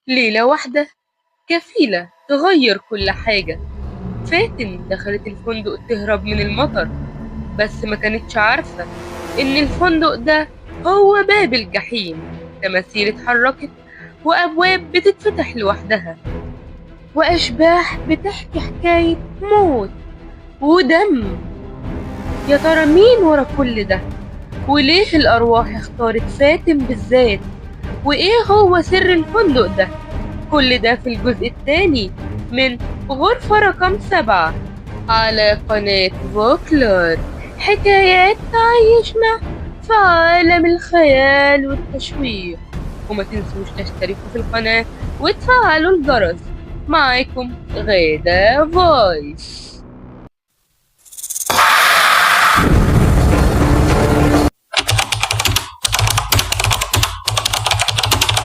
ليلة واحدة كفيلة تغير كل حاجة. فاتن دخلت الفندق تهرب من المطر، بس ما كانتش عارفة إن الفندق ده هو باب الجحيم. تماثيل اتحركت وأبواب بتتفتح لوحدها، وأشباح بتحكي حكاية موت ودم. يا ترى مين ورا كل ده؟ وليه الأرواح اختارت فاتن بالذات؟ وإيه هو سر الفندق ده؟ كل ده في الجزء الثاني من غرفة رقم 7 على قناة فوكلور. حكايات تعيشنا في عالم الخيال والتشويق. وما تنسوش تشتركوا في القناة وتفعلوا الجرس. معاكم غادة فويس.